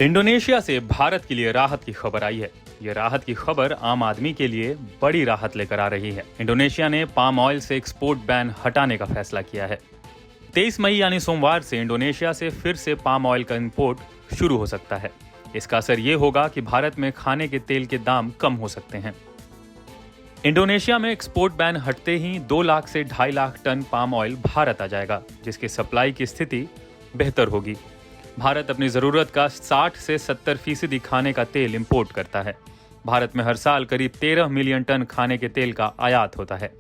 Indonesia से भारत के लिए राहत की खबर आई है। यह राहत की खबर आम आदमी के लिए बड़ी राहत लेकर आ रही है। इंडोनेशिया ने पाम ऑयल से एक्सपोर्ट बैन हटाने का फैसला किया है। 23 मई यानी सोमवार से इंडोनेशिया से फिर से पाम ऑयल का इंपोर्ट शुरू हो सकता है। इसका असर ये होगा कि भारत में खाने के तेल के दाम कम हो सकते हैं। इंडोनेशिया में एक्सपोर्ट बैन हटते ही 2 लाख से 2.5 lakh ton palm oil Bharat आ जाएगा, जिसकी सप्लाई की स्थिति बेहतर होगी। भारत अपनी जरूरत का 60 से 70% खाने का तेल इंपोर्ट करता है। भारत में हर साल करीब 13 मिलियन टन खाने के तेल का आयात होता है,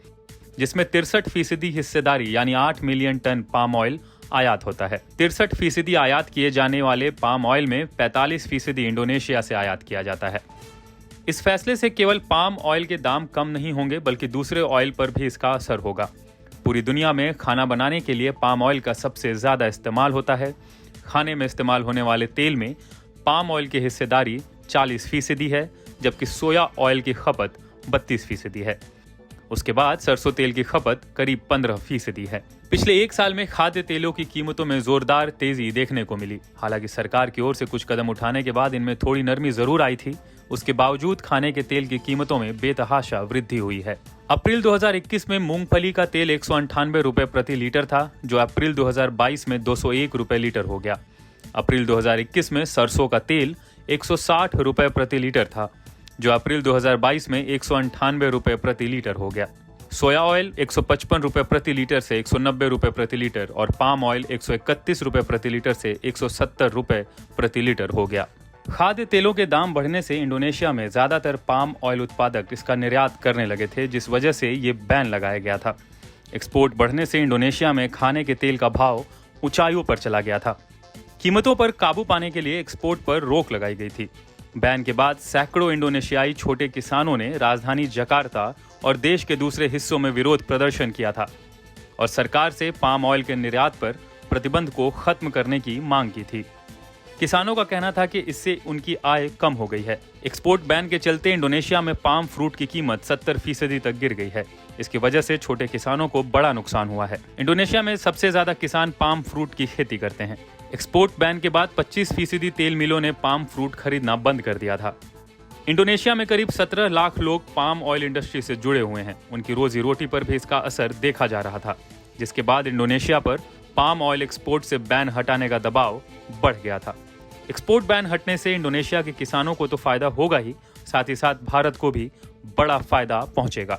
जिसमें 63% हिस्सेदारी यानी 8 मिलियन टन पाम ऑयल आयात होता है। 63% आयात किए जाने वाले पाम ऑयल में 45% इंडोनेशिया से आयात किया जाता है। इस फैसले से केवल पाम ऑयल के दाम कम नहीं होंगे, बल्कि दूसरे ऑयल पर भी इसका असर होगा। पूरी दुनिया में खाना बनाने के लिए पाम ऑयल का सबसे ज्यादा इस्तेमाल होता है। खाने में इस्तेमाल होने वाले तेल में पाम ऑयल की हिस्सेदारी 40% है, जबकि सोया ऑयल की खपत 32% है। उसके बाद सरसों तेल की खपत करीब 15% है। पिछले 1 साल में खाद्य तेलों की कीमतों में जोरदार तेजी देखने को मिली। हालांकि सरकार की ओर से कुछ कदम उठाने के बाद इनमें थोड़ी नरमी जरूर आई थी। उसके बावजूद खाने के तेल की कीमतों में बेतहाशा वृद्धि हुई है। अप्रैल 2021 में मूंगफली का तेल 198 रुपए प्रति लीटर था, जो अप्रैल 2022 में 201 रुपए लीटर हो गया। अप्रैल 2021 में सरसों का तेल 160 रुपए प्रति लीटर था, जो अप्रैल 2022 में 198 रुपए प्रति लीटर हो गया। सोया ऑयल 155 रुपए प्रति लीटर से 190 रुपए प्रति लीटर और पाम ऑयल 131 रुपए प्रति लीटर से 170 रुपए प्रति लीटर हो गया। खाद्य तेलों के दाम बढ़ने से इंडोनेशिया में ज्यादातर पाम ऑयल उत्पादक इसका निर्यात करने लगे थे, जिस वजह से ये बैन लगाया गया था। एक्सपोर्ट बढ़ने से इंडोनेशिया में खाने के तेल का भाव ऊंचाइयों पर चला गया था। कीमतों पर काबू पाने के लिए एक्सपोर्ट पर रोक लगाई गई थी। बैन के बाद सैकड़ों इंडोनेशियाई छोटे किसानों ने राजधानी जकार्ता और देश के दूसरे हिस्सों में विरोध प्रदर्शन किया था और सरकार से पाम ऑयल के निर्यात पर प्रतिबंध को खत्म करने की मांग की थी। किसानों का कहना था कि इससे उनकी आय कम हो गई है। एक्सपोर्ट बैन के चलते इंडोनेशिया में पाम फ्रूट की कीमत 70% तक गिर गई है। इसकी वजह से छोटे किसानों को बड़ा नुकसान हुआ है। इंडोनेशिया में सबसे ज्यादा किसान पाम फ्रूट की खेती करते हैं। एक्सपोर्ट बैन के बाद 25% तेल मिलों ने पाम फ्रूट खरीदना बंद कर दिया था। इंडोनेशिया में करीब 17 लाख लोग पाम ऑयल इंडस्ट्री से जुड़े हुए हैं। उनकी रोजी रोटी पर भी इसका असर देखा जा रहा था, जिसके बाद इंडोनेशिया पर पाम ऑयल एक्सपोर्ट से बैन हटाने का दबाव बढ़ गया था। एक्सपोर्ट बैन हटने से इंडोनेशिया के किसानों को तो फायदा होगा ही, साथ ही साथ भारत को भी बड़ा फायदा पहुंचेगा।